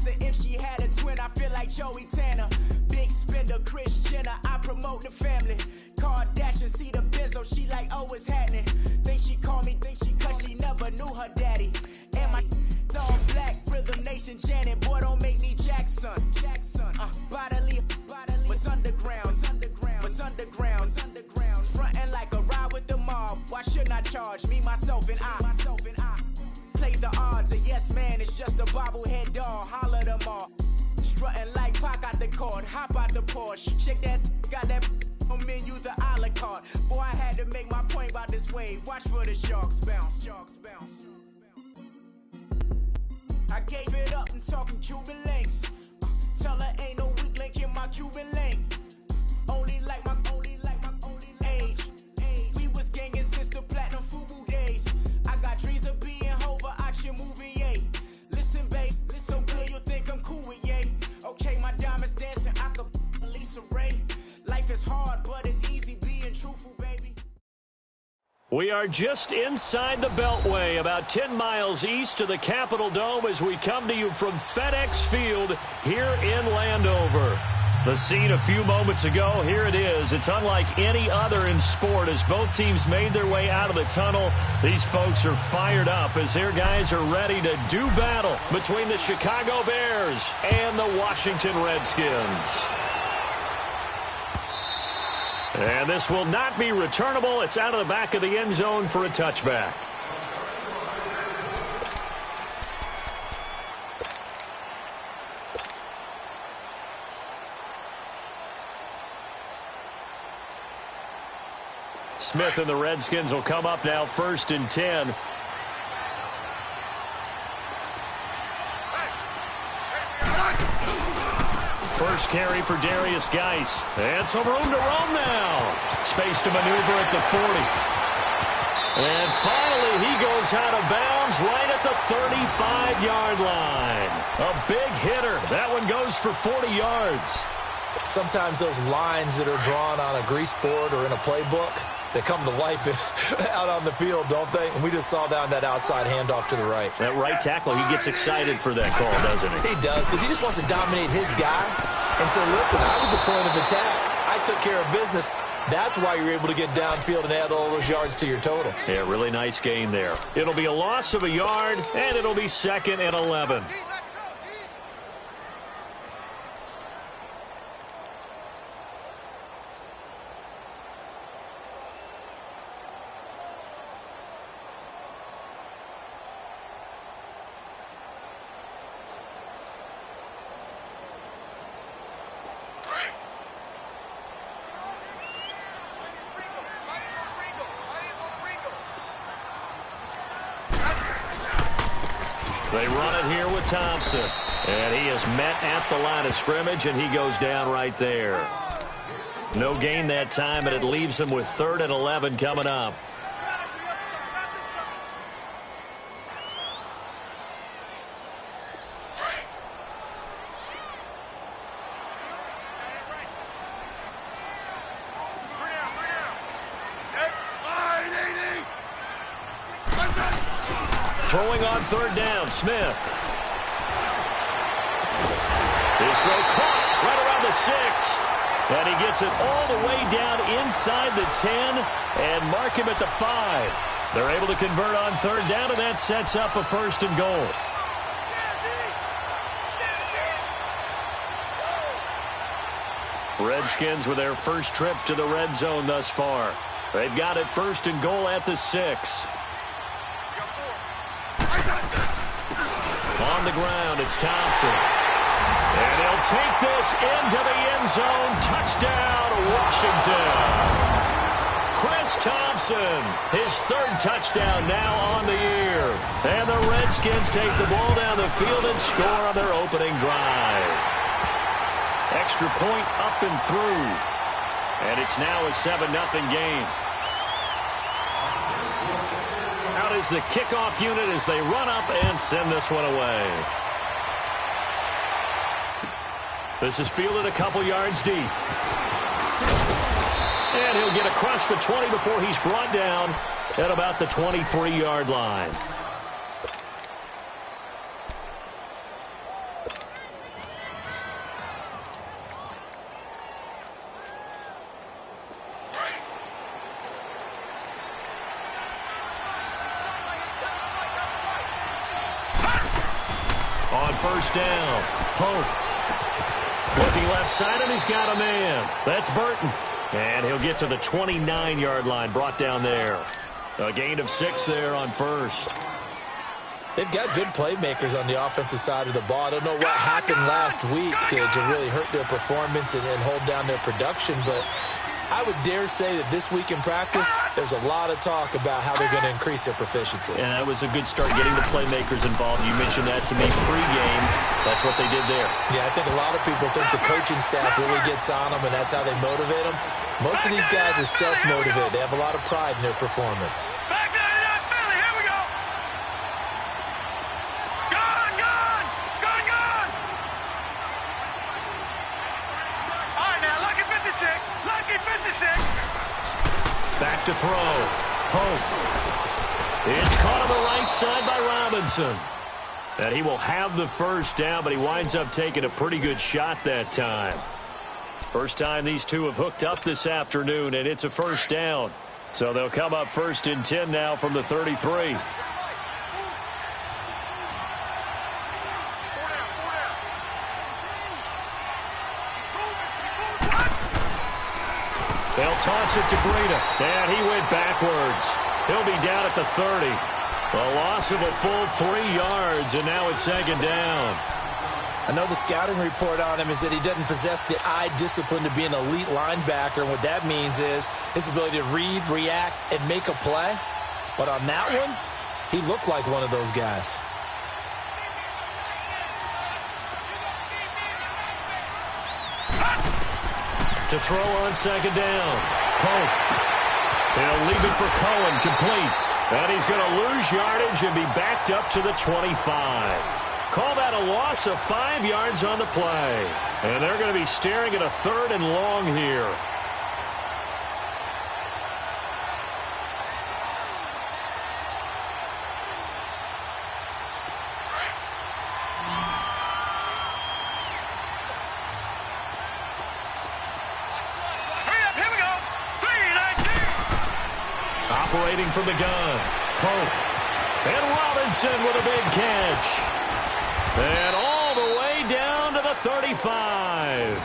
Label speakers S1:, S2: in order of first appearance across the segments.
S1: asked her if she had a twin, I feel like Joey Tanner. Big spender, Kris Jenner, I promote the family. Kardashian, see the Benzo, she like, oh, it's happening. Think she called me, cause she never knew her daddy. And my all black, Rhythm Nation, Janet, boy, don't make me Jackson. Bodily, what's underground, what's underground, frontin' like a ride with the mob. Why shouldn't I charge me, myself, and I? Play the odds, a yes man, it's just a bobblehead doll. Holler them all. Strutting like Pac out the court, hop out the Porsche. Shake that, got that on menu, the a la carte. Boy, I had to make my point about this wave. Watch for the sharks bounce, sharks bounce. I gave it up and talking Cuban links. Tell her ain't no weak link in my Cuban link. Only like my age. We was gangin' since the platinum FUBU days. I got dreams of being Hova out your movie, yay. Listen, babe, so good you'll think I'm cool with yay. Okay, my diamonds dancing, I could Lisa Ray. Life is hard, but it's easy being truthful, baby.
S2: We are just inside the Beltway, about 10 miles east of the Capitol Dome as we come to you from FedEx Field here in Landover. The scene a few moments ago, here it is. It's unlike any other in sport as both teams made their way out of the tunnel. These folks are fired up as their guys are ready to do battle between the Chicago Bears and the Washington Redskins. And this will not be returnable. It's out of the back of the end zone for a touchback. Smith and the Redskins will come up now 1st and 10. First carry for Darius Geis. And some room to roam now. Space to maneuver at the 40. And finally he goes out of bounds right at the 35-yard line. A big hitter. That one goes for 40 yards.
S3: Sometimes those lines that are drawn on a grease board or in a playbook, they come to life out on the field, don't they? And we just saw that on that outside handoff to the right.
S2: That right tackle, he gets excited for that call, doesn't he?
S3: He does, because he just wants to dominate his guy and say, listen, I was the point of attack. I took care of business. That's why you're able to get downfield and add all those yards to your total.
S2: Yeah, really nice gain there. It'll be a loss of a yard, and it'll be 2nd and 11. They run it here with Thompson. And he is met at the line of scrimmage, and he goes down right there. No gain that time, and it leaves him with 3rd and 11 coming up. Throwing on 3rd down, Smith. His throw caught right around the 6. And he gets it all the way down inside the 10 and mark him at the 5. They're able to convert on 3rd down, and that sets up a 1st and goal. Redskins with their first trip to the red zone thus far. They've got it 1st and goal at the 6. On the ground, it's Thompson. And he'll take this into the end zone. Touchdown, Washington. Chris Thompson, his 3rd touchdown now on the year. And the Redskins take the ball down the field and score on their opening drive. Extra point up and through. And it's now a 7-0 game. Out is the kickoff unit as they run up and send this one away. This is fielded a couple yards deep. And he'll get across the 20 before he's brought down at about the 23-yard line. On first down, Pope. Looking left side, and he's got a man. That's Burton. And he'll get to the 29-yard line, brought down there. A gain of 6 there on first.
S3: They've got good playmakers on the offensive side of the ball. I don't know what happened last week to really hurt their performance and hold down their production, but I would dare say that this week in practice, there's a lot of talk about how they're going to increase their proficiency.
S2: And that was a good start, getting the playmakers involved. You mentioned that to me pregame. That's what they did there.
S3: Yeah, I think a lot of people think the coaching staff really gets on them, and that's how they motivate them. Most of these guys are self-motivated. They have a lot of pride in their performance.
S2: Back to throw. Pope. It's caught on the right side by Robinson. And he will have the first down, but he winds up taking a pretty good shot that time. First time these two have hooked up this afternoon, and it's a first down. So they'll come up first and 10 now from the 33. They'll toss it to Breida, and he went backwards. He'll be down at the 30. A loss of a full 3 yards, and now it's second down.
S3: I know the scouting report on him is that he doesn't possess the eye discipline to be an elite linebacker. And what that means is his ability to read, react, and make a play. But on that one, he looked like one of those guys.
S2: To throw on second down. Pope. He'll leave it for Cohen, complete. And he's going to lose yardage and be backed up to the 25. Call that a loss of 5 yards on the play. And they're going to be staring at a 3rd and long here. Operating from the gun, Pope. And Robinson with a big catch. And all the way down to the 35.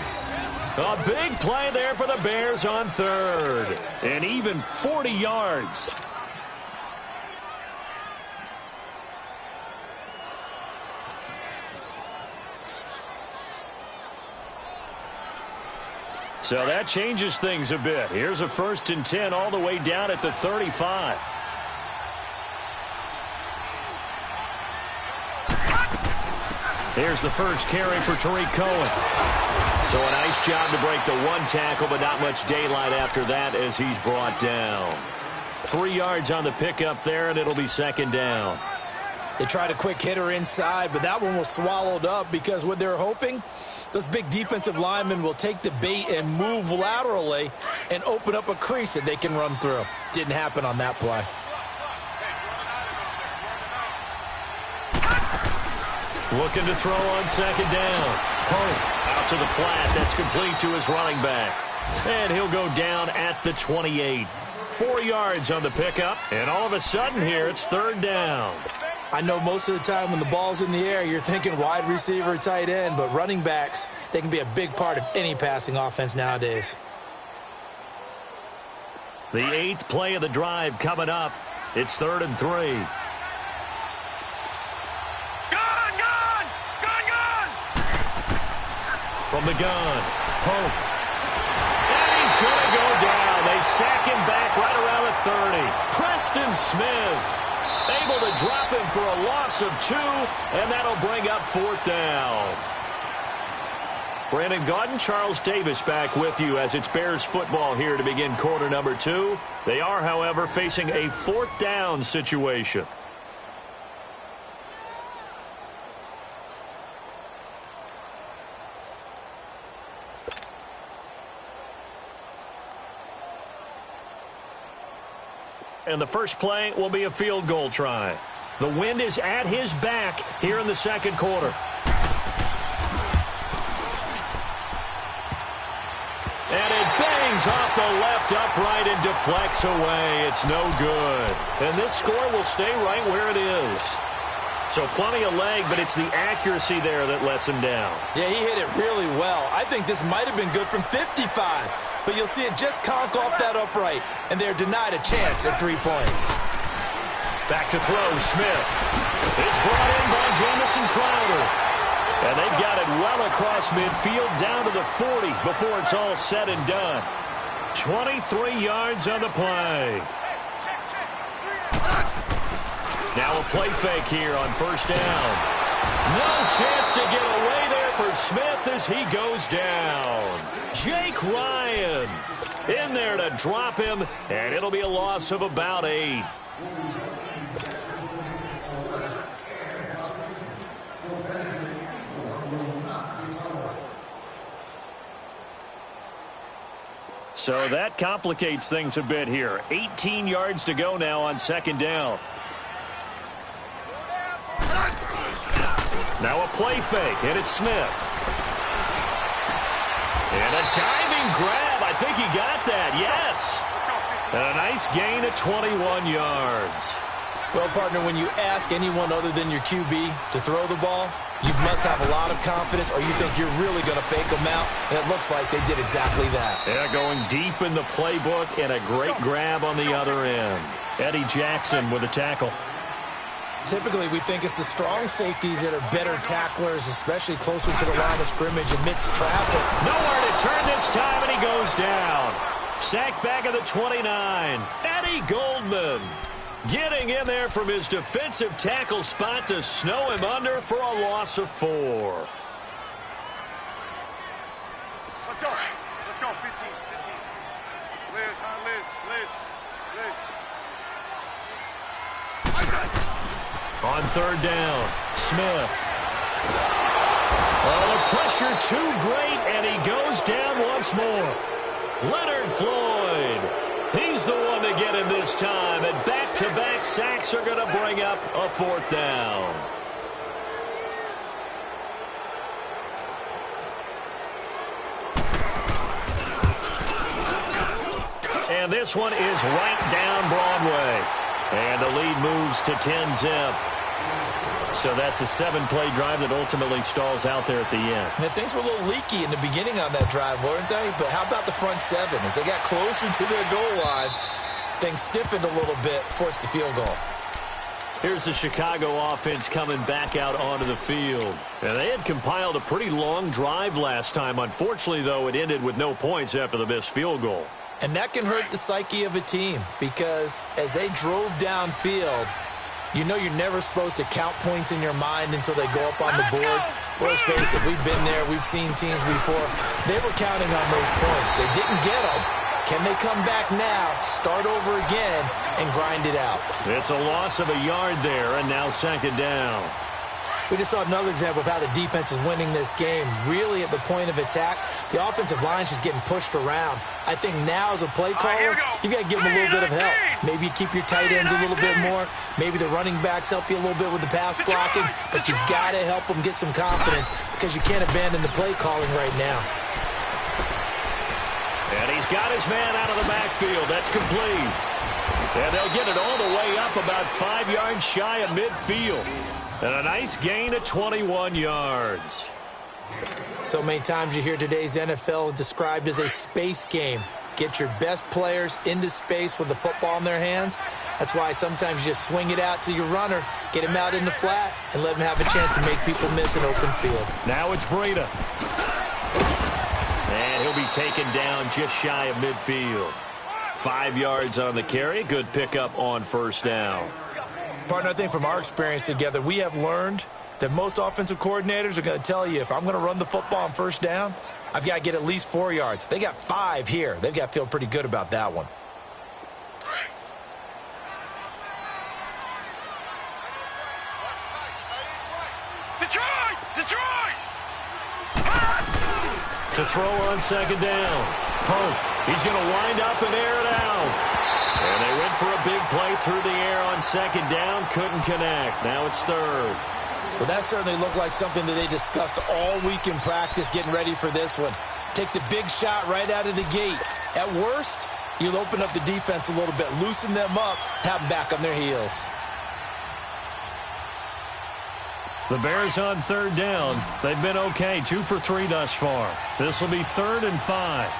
S2: A big play there for the Bears on 3rd. And even 40 yards. So that changes things a bit. Here's a 1st and 10 all the way down at the 35. Here's the first carry for Tariq Cohen. So a nice job to break the 1 tackle, but not much daylight after that as he's brought down. 3 yards on the pickup there, and it'll be second down.
S3: They tried a quick hitter inside, but that one was swallowed up because what they're hoping, those big defensive linemen will take the bait and move laterally and open up a crease that they can run through. Didn't happen on that play.
S2: Looking to throw on second down. Pope out to the flat. That's complete to his running back. And he'll go down at the 28. 4 yards on the pickup. And all of a sudden here, it's 3rd down.
S3: I know most of the time when the ball's in the air, you're thinking wide receiver, tight end, but running backs, they can be a big part of any passing offense nowadays.
S2: The 8th play of the drive coming up. It's 3rd and 3. From the gun, Pope. And he's going to go down. They sack him back right around the 30. Preston Smith able to drop him for a loss of 2, and that'll bring up 4th down. Brandon Gaudin, Charles Davis back with you as it's Bears football here to begin quarter number 2. They are, however, facing a 4th down situation. And the first play will be a field goal try. The wind is at his back here in the second quarter. And it bangs off the left upright and deflects away. It's no good. And this score will stay right where it is. So plenty of leg, but it's the accuracy there that lets him down.
S3: Yeah, he hit it really well. I think this might have been good from 55, but you'll see it just conk off that upright, and they're denied a chance at 3 points.
S2: Back to throw, Smith. It's brought in by Jamison Crowder. And they've got it well across midfield down to the 40 before it's all said and done. 23 yards on the play. Now a play fake here on first down. No chance to get away there for Smith as he goes down. Jake Ryan in there to drop him, and it'll be a loss of about 8. So that complicates things a bit here. 18 yards to go now on second down. Now a play fake, and it's Smith. And a diving grab. I think he got that, yes. And a nice gain of 21 yards.
S3: Well, partner, when you ask anyone other than your QB to throw the ball, you must have a lot of confidence, or you think you're really going to fake them out, and it looks like they did exactly that.
S2: Yeah, going deep in the playbook, and a great grab on the other end. Eddie Jackson with a tackle.
S3: Typically, we think it's the strong safeties that are better tacklers, especially closer to the line of scrimmage amidst traffic.
S2: Nowhere to turn this time, and he goes down. Sacked back at the 29. Eddie Goldman getting in there from his defensive tackle spot to snow him under for a loss of 4.
S4: Let's go. Let's go. 15. Liz, huh? Liz.
S2: On third down, Smith. Oh, the pressure too great, and he goes down once more. Leonard Floyd. He's the one to get him this time, and back-to-back sacks are going to bring up a fourth down. And this one is right down Broadway. And the lead moves to 10-zip. So that's a 7-play drive that ultimately stalls out there at the end.
S3: Yeah, things were a little leaky in the beginning on that drive, weren't they? But how about the front 7? As they got closer to their goal line, things stiffened a little bit, forced the field goal.
S2: Here's the Chicago offense coming back out onto the field. And they had compiled a pretty long drive last time. Unfortunately, though, it ended with no points after the missed field goal.
S3: And that can hurt the psyche of a team because as they drove downfield, you know you're never supposed to count points in your mind until they go up on the board. Well, let's face it, we've been there. We've seen teams before. They were counting on those points. They didn't get them. Can they come back now, start over again, and grind it out?
S2: It's a loss of a yard there, and now second down.
S3: We just saw another example of how the defense is winning this game. Really at the point of attack, the offensive line is just getting pushed around. I think now as a play caller, you've got to give them a little bit of help. Maybe you keep your tight ends a little bit more. Maybe the running backs help you a little bit with the pass blocking. But you've got to help them get some confidence because you can't abandon the play calling right now.
S2: And he's got his man out of the backfield. That's complete. And they'll get it all the way up about 5 yards shy of midfield. And a nice gain of 21 yards.
S3: So many times you hear today's NFL described as a space game. Get your best players into space with the football in their hands. That's why sometimes you just swing it out to your runner, get him out in the flat, and let him have a chance to make people miss an open field.
S2: Now it's Breida. And he'll be taken down just shy of midfield. 5 yards on the carry. Good pickup on first down.
S3: Partner, I think from our experience together, we have learned that most offensive coordinators are going to tell you, if I'm going to run the football on first down, I've got to get at least 4 yards. They got 5 here. They've got to feel pretty good about that one.
S4: Detroit!
S2: To throw on second down. Pope. He's going to wind up and air it out. And they went for a big play through the air on second down. Couldn't connect. Now it's third.
S3: Well, that certainly looked like something that they discussed all week in practice getting ready for this one. Take the big shot right out of the gate. At worst, you'll open up the defense a little bit, loosen them up, have them back on their heels.
S2: The Bears on third down. They've been okay, 2 for 3 thus far. This will be 3rd and 5.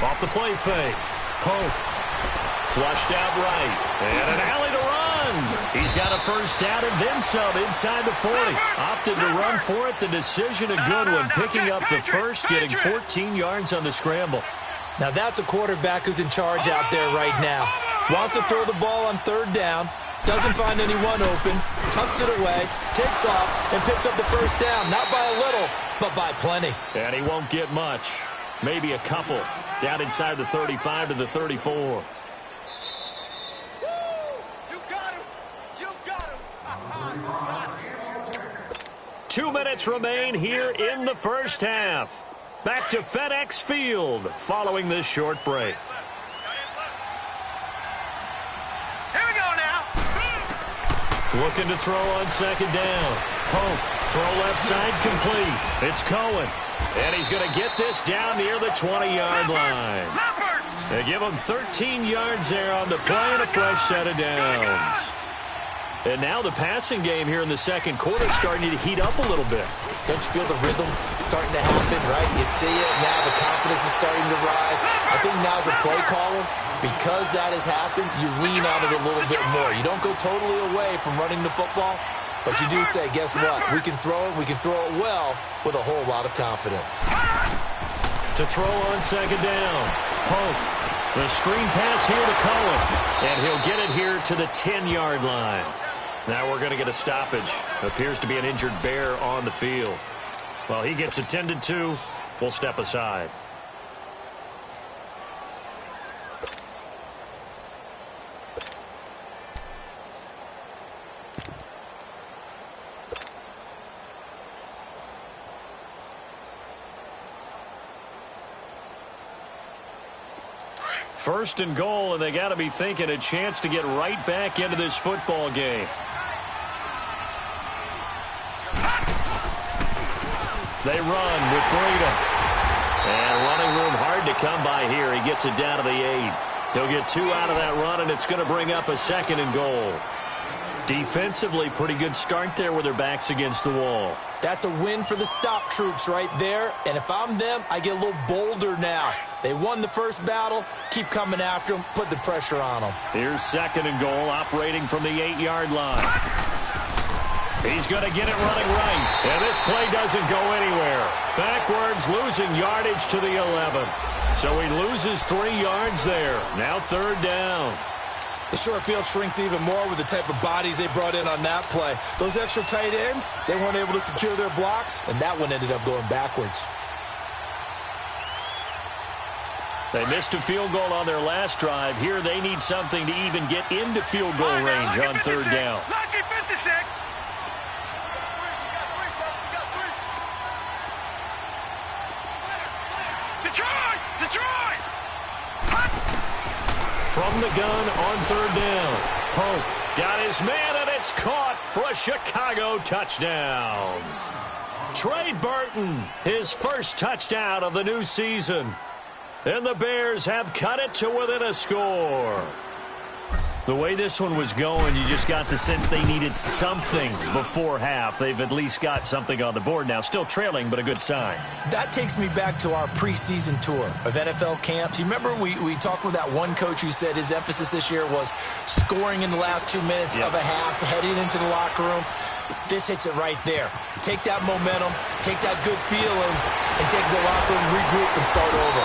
S2: Off the play fake. Pope. Flushed out right. And an alley to run. He's got a first down and then some inside the 40. Opted to run for it. The decision a good one. Picking up the first, getting 14 yards on the scramble.
S3: Now that's a quarterback who's in charge out there right now. Wants to throw the ball on third down. Doesn't find anyone open. Tucks it away. Takes off and picks up the first down. Not by a little, but by plenty.
S2: And he won't get much. Maybe a couple. Down inside the 35 to the 34. 2 minutes remain here in the first half. Back to FedEx Field following this short break.
S4: Here we go now.
S2: Looking to throw on second down. Pope, throw left side complete. It's Cohen. And he's going to get this down near the 20-yard line. They give him 13 yards there on the play and a fresh set of downs. And now the passing game here in the second quarter is starting to heat up a little bit.
S3: Don't you feel the rhythm starting to happen, right? You see it. Now the confidence is starting to rise. I think now as a play caller, because that has happened, you lean on it a little bit more. You don't go totally away from running the football, but you do say, guess what? We can throw it. We can throw it well with a whole lot of confidence.
S2: To throw on second down. Pope. The screen pass here to Cohen. And he'll get it here to the 10-yard line. Now we're going to get a stoppage. Appears to be an injured Bear on the field. While he gets attended to, we'll step aside. First and goal, and they got to be thinking a chance to get right back into this football game. They run with Breida. And running room hard to come by here. He gets it down to the 8. He'll get 2 out of that run, and it's going to bring up a second and goal. Defensively, pretty good start there with their backs against the wall.
S3: That's a win for the stop troops right there. And if I'm them, I get a little bolder now. They won the first battle. Keep coming after them. Put the pressure on them.
S2: Here's second and goal, operating from the 8-yard line. He's going to get it running right. And this play doesn't go anywhere. Backwards, losing yardage to the 11. So he loses 3 yards there. Now third down.
S3: The short field shrinks even more with the type of bodies they brought in on that play. Those extra tight ends, they weren't able to secure their blocks, and that one ended up going backwards.
S2: They missed a field goal on their last drive. Here they need something to even get into field goal range on third down.
S4: Lucky 56. Detroit!
S2: From the gun on third down. Pope got his man, and it's caught for a Chicago touchdown. Trey Burton, his first touchdown of the new season. And the Bears have cut it to within a score. The way this one was going, you just got the sense they needed something before half. They've at least got something on the board now. Still trailing, but a good sign.
S3: That takes me back to our preseason tour of NFL camps. You remember we talked with that one coach who said his emphasis this year was scoring in the last 2 minutes of a half, heading into the locker room. This hits it right there. Take that momentum, take that good feeling, and take the locker room, regroup, and start over.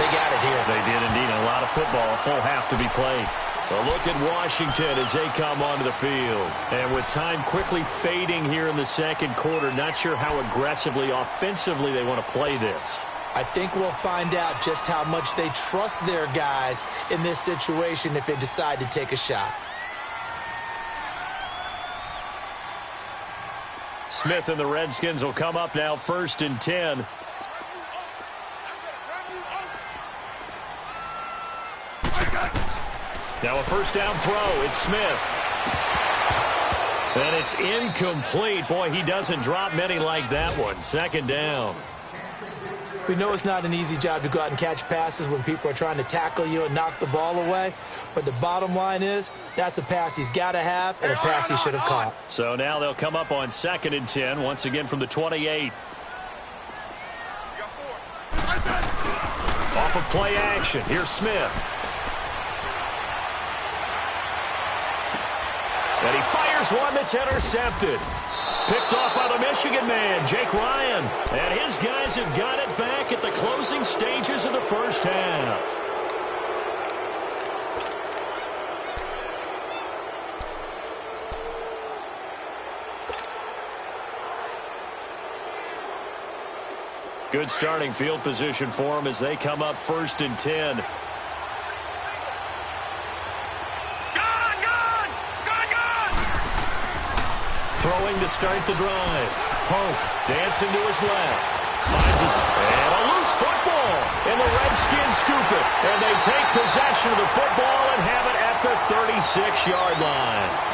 S3: They got it here.
S2: They did indeed. A lot of football, a full half to be played. A look at Washington as they come onto the field. And with time quickly fading here in the second quarter, not sure how aggressively, offensively they want to play this.
S3: I think we'll find out just how much they trust their guys in this situation if they decide to take a shot.
S2: Smith and the Redskins will come up now, 1st and 10. Now a first down throw. It's Smith. And it's incomplete. Boy, he doesn't drop many like that one. Second down.
S3: We know it's not an easy job to go out and catch passes when people are trying to tackle you and knock the ball away. But the bottom line is, that's a pass he's got to have and a pass he should have caught.
S2: So now they'll come up on 2nd and 10, once again from the 28. Off of play action, here's Smith. And he fires one that's intercepted. Picked off by the Michigan man, Jake Ryan. And his guys have got it back at the closing stages of the first half. Good starting field position for them as they come up 1st and 10. Throwing to start the drive. Pope dancing to his left. Finds us and a loose football. And the Redskins scoop it. And they take possession of the football and have it at the 36-yard line.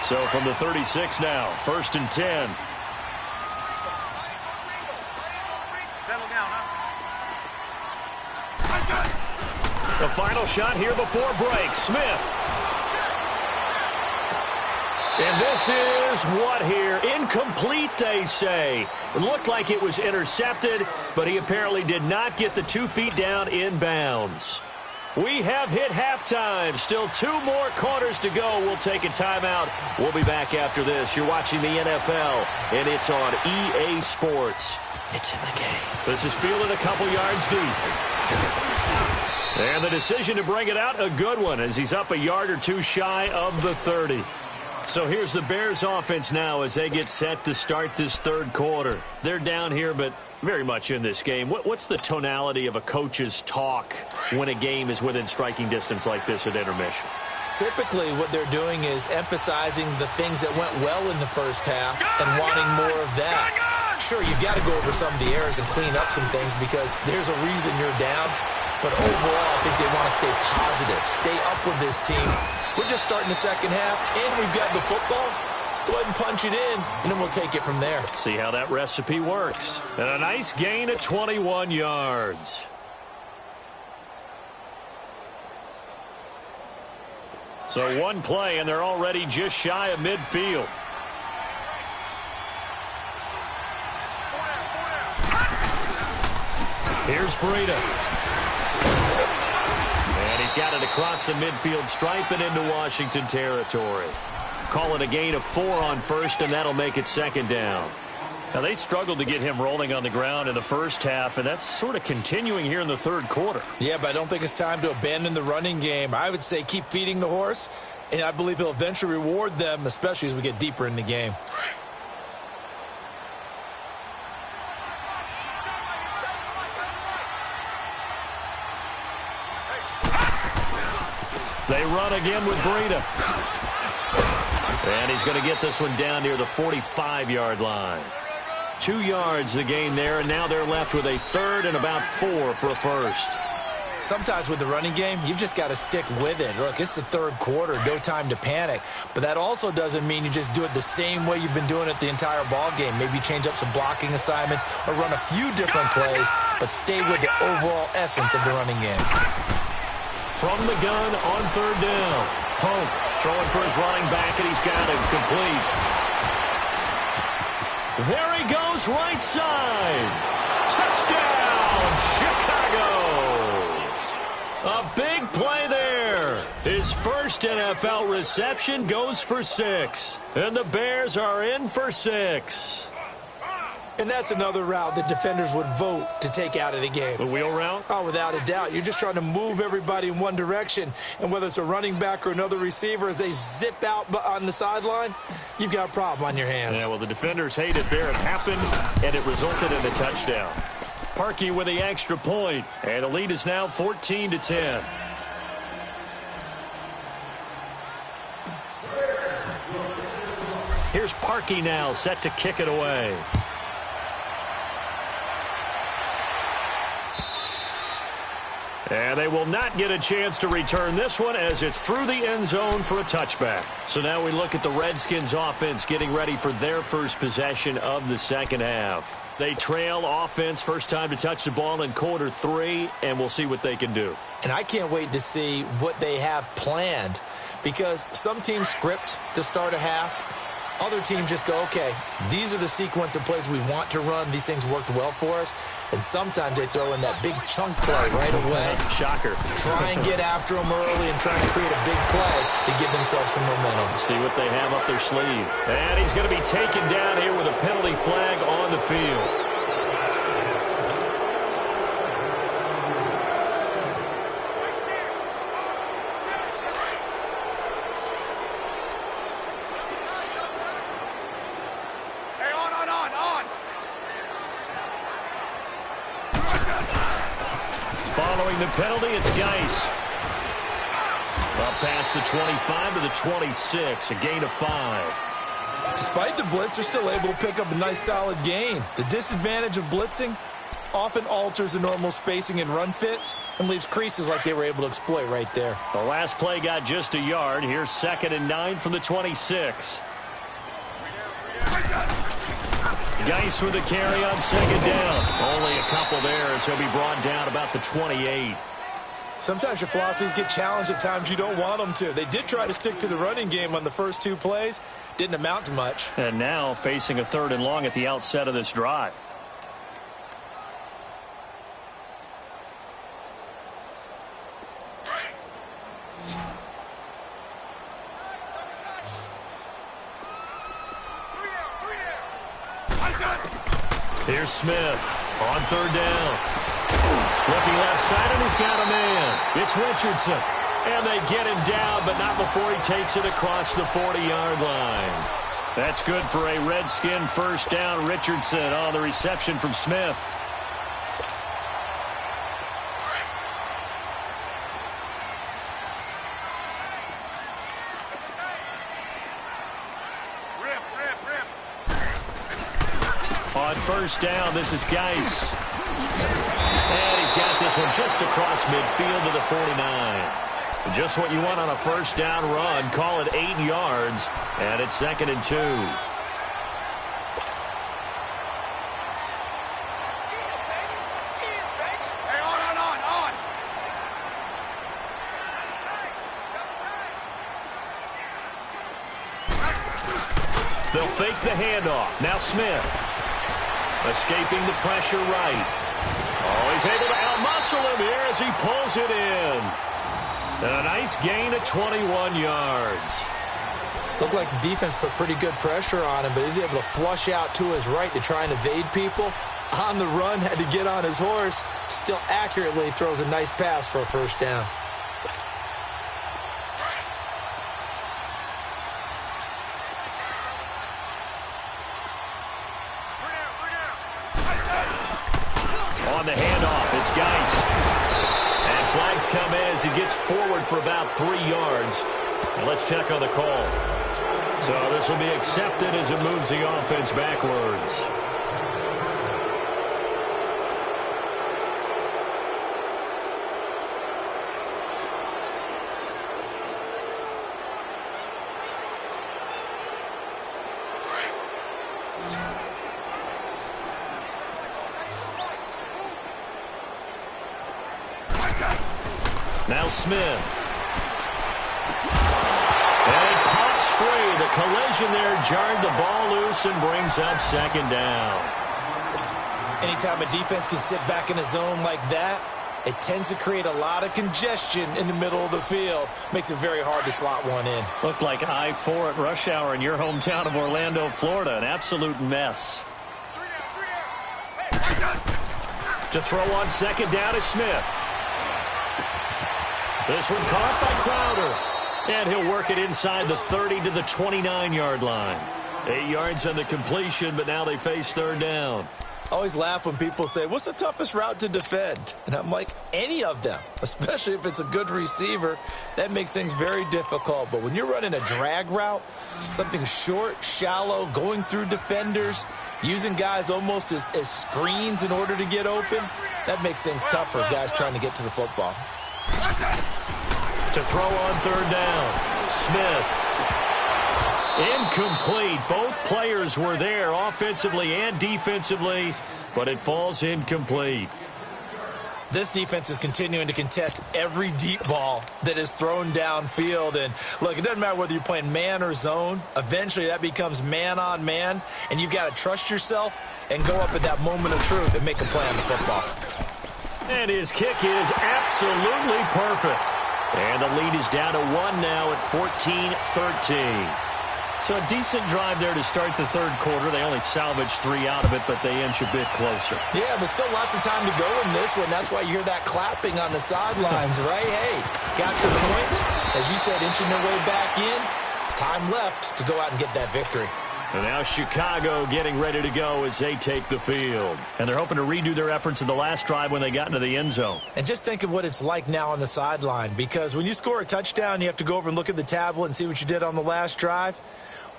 S2: So from the 36 now, 1st and 10. The final shot here before break. Smith. And this is what here? Incomplete, they say. It looked like it was intercepted, but he apparently did not get the 2 feet down in bounds. We have hit halftime. Still 2 more quarters to go. We'll take a timeout. We'll be back after this. You're watching the NFL, and it's on EA Sports. It's in the game. This is fielded a couple yards deep. And the decision to bring it out, a good one, as he's up a yard or 2 shy of the 30. So here's the Bears offense now as they get set to start this 3rd quarter. They're down here, but very much in this game. What's the tonality of a coach's talk when a game is within striking distance like this at intermission?
S3: Typically, what they're doing is emphasizing the things that went well in the first half and wanting more of that. Sure, you've got to go over some of the errors and clean up some things because there's a reason you're down. But overall, I think they want to stay positive, stay up with this team. We're just starting the second half, and we've got the football. Let's go ahead and punch it in, and then we'll take it from there.
S2: See how that recipe works. And a nice gain of 21 yards. So 1 play, and they're already just shy of midfield. Here's Breida. And he's got it across the midfield stripe and into Washington territory. Call it a gain of 4 on 1st, and that'll make it 2nd down. Now, they struggled to get him rolling on the ground in the first half, and that's sort of continuing here in the 3rd quarter.
S3: Yeah, but I don't think it's time to abandon the running game. I would say keep feeding the horse, and I believe he'll eventually reward them, especially as we get deeper in the game.
S2: They run again with Breida. And he's going to get this one down near the 45-yard line. 2 yards the gain there, and now they're left with a 3rd and about 4 for a 1st.
S3: Sometimes with the running game, you've just got to stick with it. Look, it's the 3rd quarter, no time to panic. But that also doesn't mean you just do it the same way you've been doing it the entire ball game. Maybe change up some blocking assignments or run a few different plays, but stay with the overall essence of the running game.
S2: From the gun on 3rd down. Pope throwing for his running back, and he's got him complete. There he goes, right side. Touchdown, Chicago. A big play there. His first NFL reception goes for 6. And the Bears are in for 6.
S3: And that's another route that defenders would vote to take out of the game.
S2: The wheel route?
S3: Oh, without a doubt. You're just trying to move everybody in one direction. And whether it's a running back or another receiver, as they zip out on the sideline, you've got a problem on your hands.
S2: Yeah, well, the defenders hate it there. It happened, and it resulted in a touchdown. Parkey with the extra point. And the lead is now 14-10. Here's Parkey now, set to kick it away. And they will not get a chance to return this one as it's through the end zone for a touchback. So now we look at the Redskins offense getting ready for their first possession of the second half. They trail offense, first time to touch the ball in quarter 3, and we'll see what they can do.
S3: And I can't wait to see what they have planned, because some teams script to start a half. Other teams just go, okay, these are the sequence of plays we want to run. These things worked well for us. And sometimes they throw in that big chunk play right away.
S2: Shocker.
S3: Try and get after them early and try and create a big play to give themselves some momentum.
S2: See what they have up their sleeve. And he's going to be taken down here with a penalty flag on the field. Following the penalty, it's Geis. Up past the 25 to the 26, a gain of 5.
S3: Despite the blitz, they're still able to pick up a nice solid gain. The disadvantage of blitzing often alters the normal spacing and run fits and leaves creases like they were able to exploit right there.
S2: The last play got just a yard. Here's 2nd and 9 from the 26. Geis with a carry on 2nd down. Only a couple there as he'll be brought down about the 28.
S3: Sometimes your philosophies get challenged at times you don't want them to. They did try to stick to the running game on the first 2 plays. Didn't amount to much.
S2: And now facing a 3rd and long at the outset of this drive. Here's Smith on 3rd down. Looking left side, and he's got a man. It's Richardson. And they get him down, but not before he takes it across the 40-yard line. That's good for a Redskin first down. Richardson on the reception from Smith. On first down, this is Geis. And he's got this one just across midfield to the 49. Just what you want on a first down run. Call it 8 yards, and it's 2nd and 2. They'll fake the handoff. Now Smith. Escaping the pressure right. Oh, he's able to outmuscle him here as he pulls it in. And a nice gain of 21 yards.
S3: Looked like the defense put pretty good pressure on him, but he's able to flush out to his right to try and evade people. On the run, had to get on his horse. Still accurately throws a nice pass for a first down.
S2: On the handoff, it's Geis. And flags come in as he gets forward for about 3 yards. And let's check on the call. So this will be accepted as it moves the offense backwards. Now Smith. And it pops free. The collision there jarred the ball loose and brings up 2nd down.
S3: Anytime a defense can sit back in a zone like that, it tends to create a lot of congestion in the middle of the field. Makes it very hard to slot one in.
S2: Looked like I-4 at rush hour in your hometown of Orlando, Florida. An absolute mess. To throw on 2nd down is Smith. This one caught by Crowder. And he'll work it inside the 30 to the 29-yard line. 8 yards on the completion, but now they face 3rd down.
S3: I always laugh when people say, what's the toughest route to defend? And I'm like, any of them, especially if it's a good receiver. That makes things very difficult. But when you're running a drag route, something short, shallow, going through defenders, using guys almost as screens in order to get open. That makes things tough for guys trying to get to the football.
S2: To throw on third down, Smith. Incomplete. Both players were there offensively and defensively, but it falls incomplete.
S3: This defense is continuing to contest every deep ball that is thrown downfield. And, look, it doesn't matter whether you're playing man or zone. Eventually, that becomes man-on-man, and you've got to trust yourself and go up at that moment of truth and make a play on the football.
S2: And his kick is absolutely perfect. And the lead is down to 1 now at 14-13. So a decent drive there to start the third quarter. They only salvaged 3 out of it, but they inch a bit closer.
S3: Yeah, but still lots of time to go in this one. That's why you hear that clapping on the sidelines, right? Hey, got some points. As you said, inching their way back in. Time left to go out and get that victory.
S2: And now Chicago getting ready to go as they take the field. And they're hoping to redo their efforts in the last drive when they got into the end zone.
S3: And just think of what it's like now on the sideline, because when you score a touchdown, you have to go over and look at the tablet and see what you did on the last drive.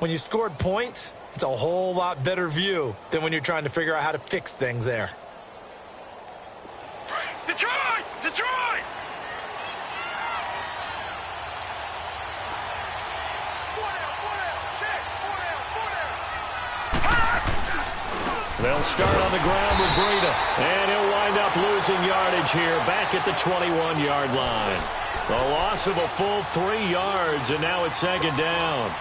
S3: When you scored points, it's a whole lot better view than when you're trying to figure out how to fix things there.
S4: Detroit! Detroit!
S2: They'll start on the ground with Breida, and he'll wind up losing yardage here back at the 21-yard line. The loss of a full 3 yards, and now it's second down.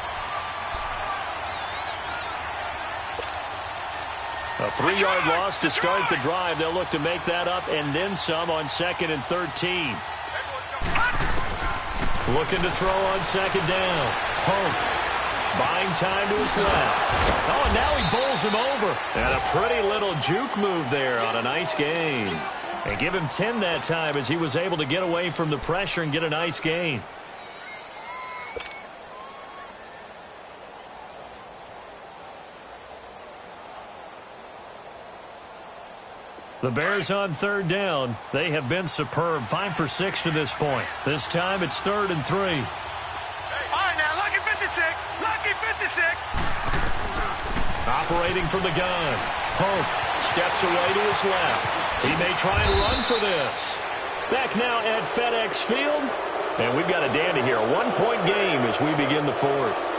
S2: A 3-yard loss to start the drive. They'll look to make that up and then some on 2nd and 13. Looking to throw on second down. Punk buying time to his left. Oh, and now he bowls him over. And a pretty little juke move there on a nice gain. And give him 10 that time as he was able to get away from the pressure and get a nice gain. The Bears on third down. They have been superb. 5 for 6 to this point. This time it's 3rd and 3.
S4: All right, now, lucky 56. Lucky 56.
S2: Operating from the gun. Pope steps away to his left. He may try and run for this. Back now at FedEx Field. And we've got a dandy here. A 1-point game as we begin the 4th.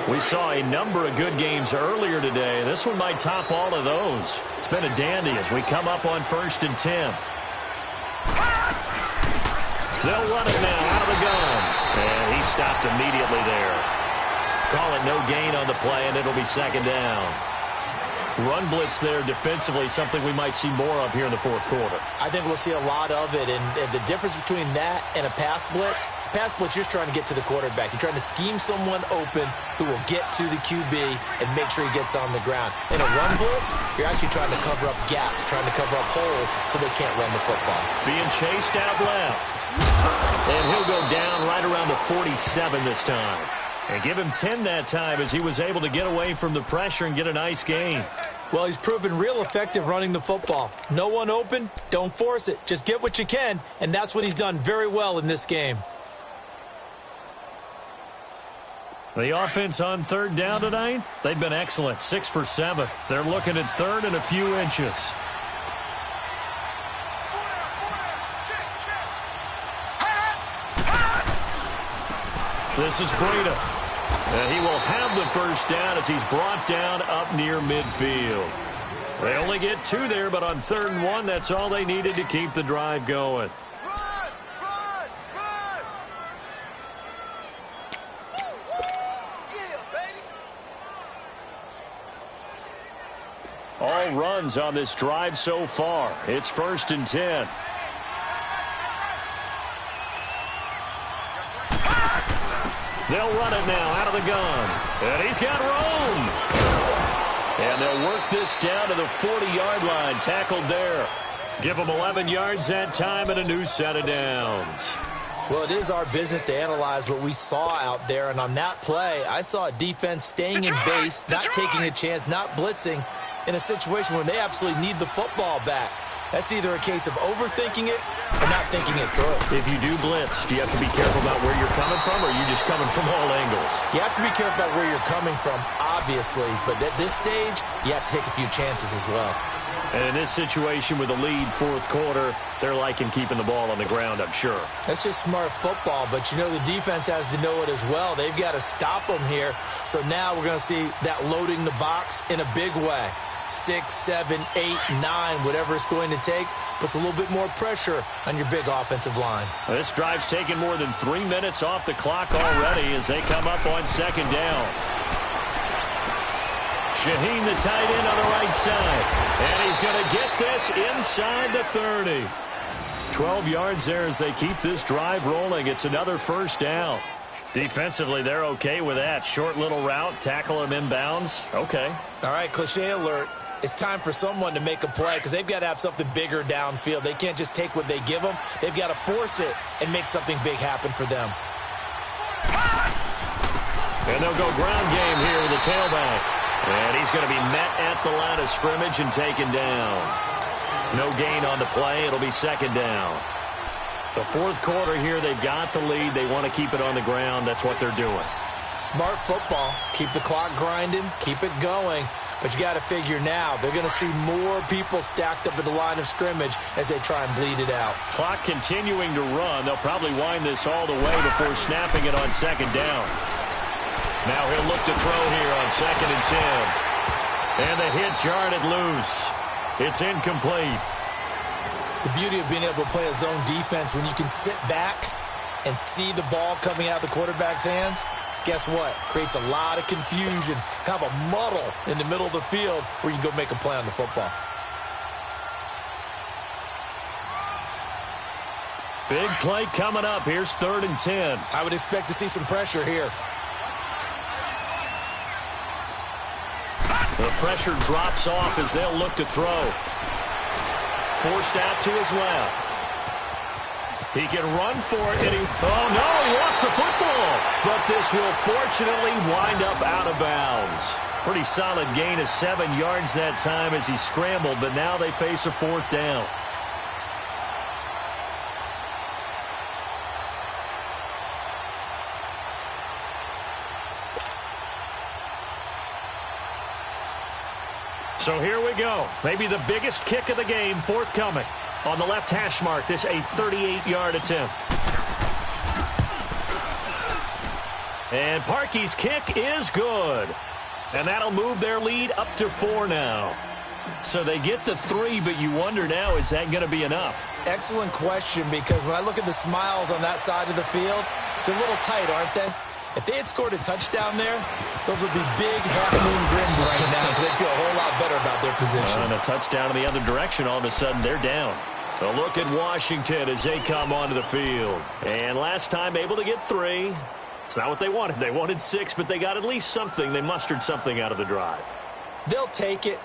S2: We saw a number of good games earlier today. This one might top all of those. It's been a dandy as we come up on 1st and 10. They'll run it now out of the gun. And he stopped immediately there. Call it no gain on the play, and it'll be second down. Run blitz there defensively, something we might see more of here in the 4th quarter.
S3: I think we'll see a lot of it, and the difference between that and a pass blitz, you're just trying to get to the quarterback. You're trying to scheme someone open who will get to the QB and make sure he gets on the ground. In a run blitz, you're actually trying to cover up gaps, trying to cover up holes so they can't run the football.
S2: Being chased out left. And he'll go down right around the 47 this time. And give him 10 that time as he was able to get away from the pressure and get a nice gain.
S3: Well, he's proven real effective running the football. No one open, don't force it. Just get what you can, and that's what he's done very well in this game.
S2: The offense on third down tonight, they've been excellent. 6 for 7. They're looking at 3rd and a few inches. This is Breida. And he will have the first down as he's brought down up near midfield. They only get 2 there, but on 3rd and 1, that's all they needed to keep the drive going. All runs on this drive so far. It's 1st and 10. They'll run it now out of the gun. And he's got room. And they'll work this down to the 40-yard line. Tackled there. Give them 11 yards that time and a new set of downs.
S3: Well, it is our business to analyze what we saw out there. And on that play, I saw a defense staying in base, not taking a chance, not blitzing in a situation where they absolutely need the football back. That's either a case of overthinking it or not thinking it through.
S2: If you do blitz, do you have to be careful about where you're coming from, or are you just coming from all angles?
S3: You have to be careful about where you're coming from, obviously, but at this stage, you have to take a few chances as well.
S2: And in this situation with a lead fourth quarter, they're liking keeping the ball on the ground, I'm sure.
S3: That's just smart football, but you know the defense has to know it as well. They've got to stop them here. So now we're going to see that loading the box in a big way. 6, 7, 8, 9, whatever it's going to take, puts a little bit more pressure on your big offensive line.
S2: This drive's taken more than 3 minutes off the clock already as they come up on second down. Shaheen, the tight end on the right side. And he's going to get this inside the 30. 12 yards there as they keep this drive rolling. It's another first down. Defensively, they're okay with that. Short little route, tackle him inbounds. Okay.
S3: All right, cliche alert. It's time for someone to make a play because they've got to have something bigger downfield. They can't just take what they give them. They've got to force it and make something big happen for them.
S2: And they'll go ground game here with the tailback. And he's going to be met at the line of scrimmage and taken down. No gain on the play. It'll be second down. The fourth quarter here, they've got the lead. They want to keep it on the ground. That's what they're doing.
S3: Smart football. Keep the clock grinding. Keep it going. But you got to figure now, they're going to see more people stacked up at the line of scrimmage as they try and bleed it out.
S2: Clock continuing to run. They'll probably wind this all the way before snapping it on second down. Now he'll look to throw here on 2nd and 10. And the hit jarred it loose. It's incomplete.
S3: The beauty of being able to play a zone defense when you can sit back and see the ball coming out of the quarterback's hands, guess what? Creates a lot of confusion, kind of a muddle in the middle of the field where you can go make a play on the football.
S2: Big play coming up. Here's 3rd and 10.
S3: I would expect to see some pressure here.
S2: The pressure drops off as they'll look to throw. Forced out to his left. He can run for it. And oh, no, he lost the football. But this will fortunately wind up out of bounds. Pretty solid gain of 7 yards that time as he scrambled, but now they face a 4th down. So here we go. Maybe the biggest kick of the game forthcoming. On the left hash mark, this a 38-yard attempt. And Parkey's kick is good. And that'll move their lead up to 4 now. So they get to 3, but you wonder now, is that going to be enough?
S3: Excellent question, because when I look at the smiles on that side of the field, they're a little tight, aren't they? If they had scored a touchdown there, those would be big half-moon grins right now because they'd feel a whole lot better about their position.
S2: And a touchdown in the other direction, all of a sudden they're down. A look at Washington as they come onto the field. And last time able to get 3. It's not what they wanted. They wanted 6, but they got at least something. They mustered something out of the drive.
S3: They'll take it.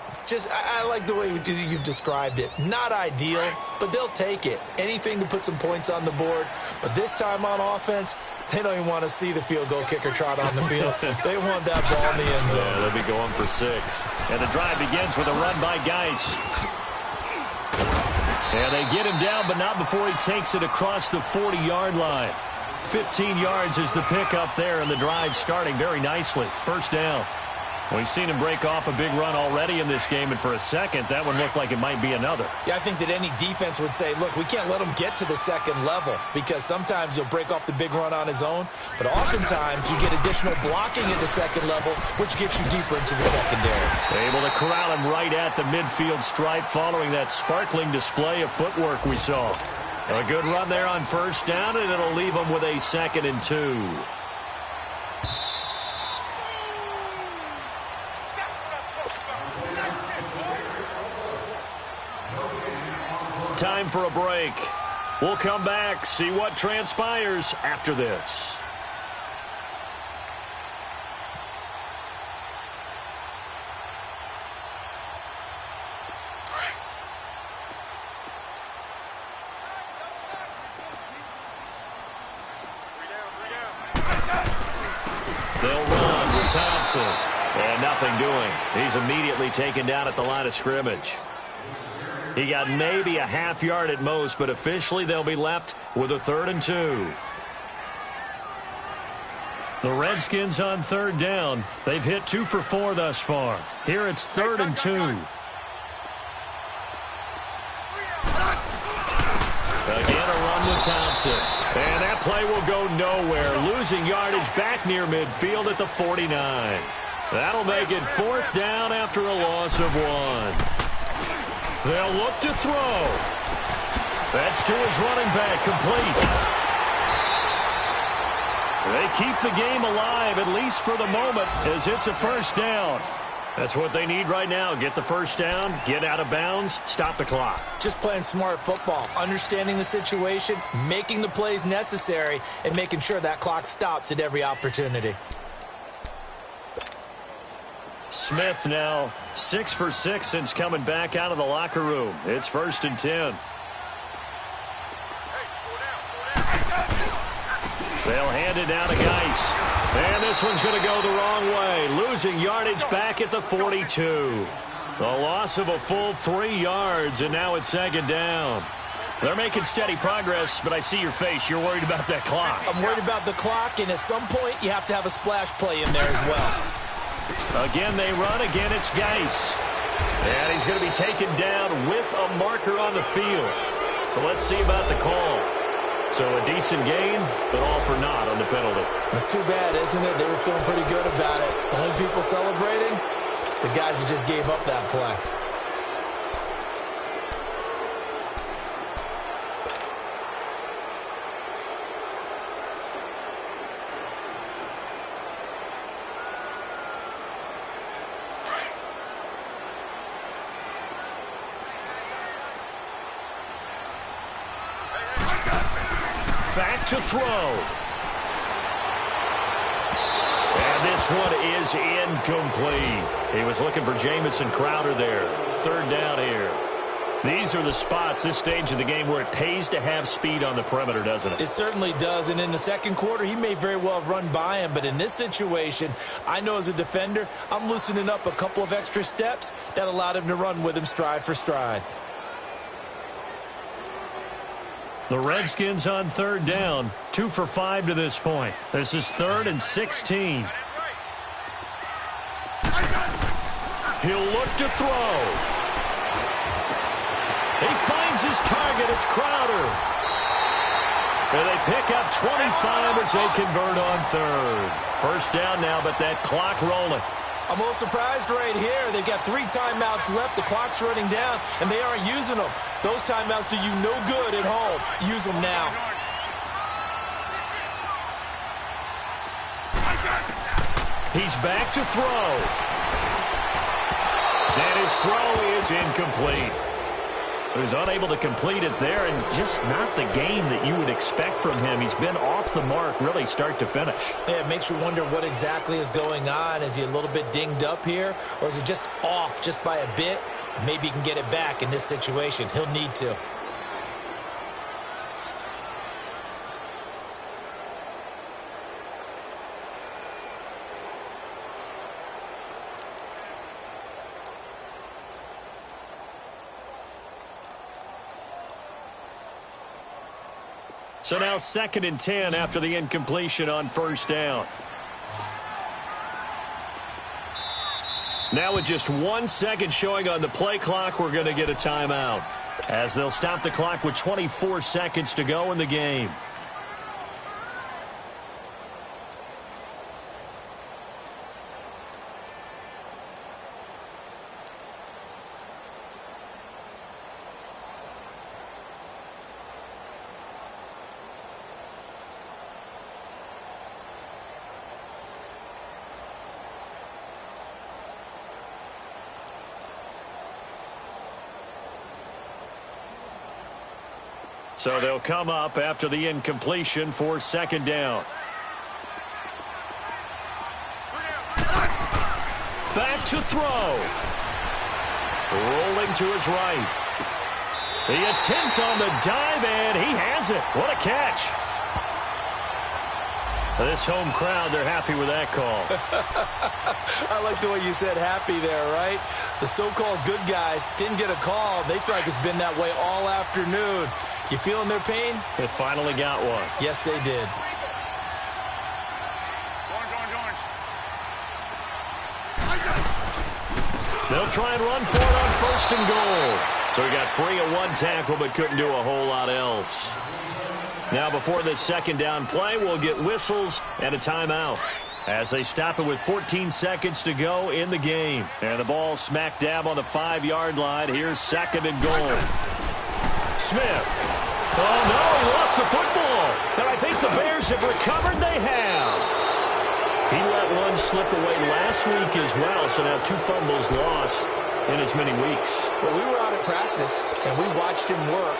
S3: I like the way you've described it. Not ideal, but they'll take it. Anything to put some points on the board. But this time on offense, they don't even want to see the field goal kicker trot on the field. They want that ball in the end zone.
S2: Yeah, they'll be going for 6. And the drive begins with a run by Geis. And they get him down, but not before he takes it across the 40-yard line. 15 yards is the pickup there, and the drive starting very nicely. First down. We've seen him break off a big run already in this game, and for a second, that one looked like it might be another.
S3: Yeah, I think that any defense would say, look, we can't let him get to the second level because sometimes he'll break off the big run on his own, but oftentimes you get additional blocking at the second level, which gets you deeper into the secondary.
S2: Able to corral him right at the midfield stripe following that sparkling display of footwork we saw. A good run there on first down, and it'll leave him with a 2nd and 2. Time for a break. We'll come back, see what transpires after this. They'll run with Thompson. And nothing doing. He's immediately taken down at the line of scrimmage. He got maybe a half yard at most, but officially they'll be left with a 3rd and 2. The Redskins on 3rd down. They've hit 2 for 4 thus far. Here it's 3rd and 2. Again, a run with Thompson. And that play will go nowhere. Losing yardage back near midfield at the 49. That'll make it 4th down after a loss of 1. They'll look to throw. That's to his running back, complete. They keep the game alive, at least for the moment, as it's a 1st down. That's what they need right now. Get the 1st down, get out of bounds, stop the clock.
S3: Just playing smart football, understanding the situation, making the plays necessary, and making sure that clock stops at every opportunity.
S2: Smith now 6 for 6 since coming back out of the locker room. It's 1st and 10. They'll hand it down to Geis. And this one's going to go the wrong way. Losing yardage back at the 42. The loss of a full 3 yards, and now it's 2nd down. They're making steady progress, but I see your face. You're worried about that clock.
S3: I'm worried about the clock, and at some point you have to have a splash play in there as well.
S2: Again, they run. Again, it's Geis. And he's going to be taken down with a marker on the field. So let's see about the call. So a decent gain, but all for naught on the penalty.
S3: It's too bad, isn't it? They were feeling pretty good about it. Only people celebrating, the guys who just gave up that play.
S2: Back to throw. And this one is incomplete. He was looking for Jamison Crowder there. 3rd down here. These are the spots, this stage of the game, where it pays to have speed on the perimeter, doesn't it?
S3: It certainly does, and in the 2nd quarter, he may very well have run by him, but in this situation, I know as a defender, I'm loosening up a couple of extra steps that allowed him to run with him stride for stride.
S2: The Redskins on 3rd down, 2 for 5 to this point. This is 3rd and 16. He'll look to throw. He finds his target. It's Crowder. And they pick up 25 as they convert on 3rd. 1st down now, but that clock rolling.
S3: I'm a little surprised right here. They've got 3 timeouts left. The clock's running down, and they aren't using them. Those timeouts do you no good at home. Use them now.
S2: He's back to throw. And his throw is incomplete. So he's unable to complete it there, and just not the game that you would expect from him. He's been off the mark really start to finish.
S3: Yeah, it makes you wonder what exactly is going on. Is he a little bit dinged up here, or is it just off just by a bit? Maybe he can get it back in this situation. He'll need to.
S2: So now 2nd and 10 after the incompletion on 1st down. Now with just 1 second showing on the play clock, we're going to get a timeout, as they'll stop the clock with 24 seconds to go in the game. So they'll come up after the incompletion for 2nd down. Back to throw. Rolling to his right. The attempt on the dive, and he has it. What a catch. This home crowd, they're happy with that call.
S3: I like the way you said happy there, right? The so-called good guys didn't get a call. They feel like it's been that way all afternoon. You feeling their pain?
S2: They finally got one.
S3: Yes, they did.
S2: They'll try and run for it on 1st and goal. So he got free of one tackle but couldn't do a whole lot else. Now before this second down play, we'll get whistles and a timeout as they stop it with 14 seconds to go in the game. And the ball smack dab on the 5-yard line. Here's 2nd and goal. Smith. Oh, no, he lost the football. And I think the Bears have recovered. They have. He let one slip away last week as well, so now 2 fumbles lost in as many weeks.
S3: Well, we were out at practice, and we watched him work.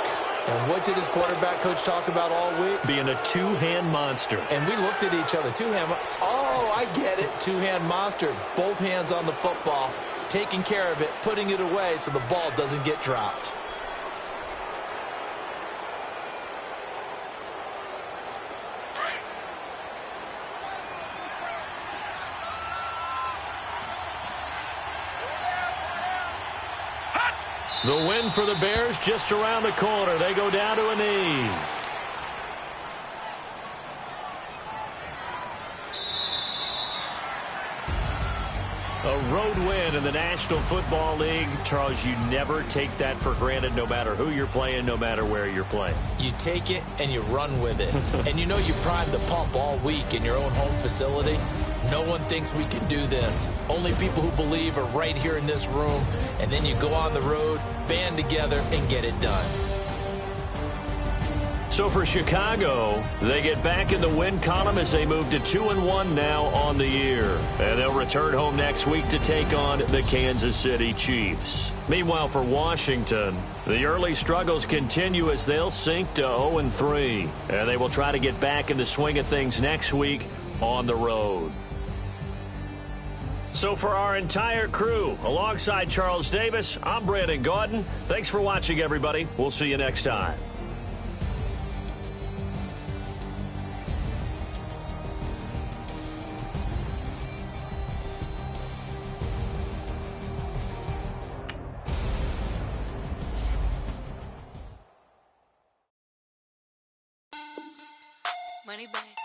S3: And what did his quarterback coach talk about all week?
S2: Being a two-hand monster.
S3: And we looked at each other. Two-hand. Oh, I get it. Two-hand monster. Both hands on the football, taking care of it, putting it away so the ball doesn't get dropped.
S2: The win for the Bears just around the corner. They go down to a knee. A road win in the National Football League. Charles, you never take that for granted no matter who you're playing, no matter where you're playing.
S3: You take it and you run with it. And you know you primed the pump all week in your own home facility. No one thinks we can do this. Only people who believe are right here in this room. And then you go on the road, band together, and get it done.
S2: So for Chicago, they get back in the win column as they move to 2-1 now on the year. And they'll return home next week to take on the Kansas City Chiefs. Meanwhile, for Washington, the early struggles continue as they'll sink to 0-3. And they will try to get back in the swing of things next week on the road. So for our entire crew, alongside Charles Davis, I'm Brandon Gaudin. Thanks for watching, everybody. We'll see you next time.
S5: Money back.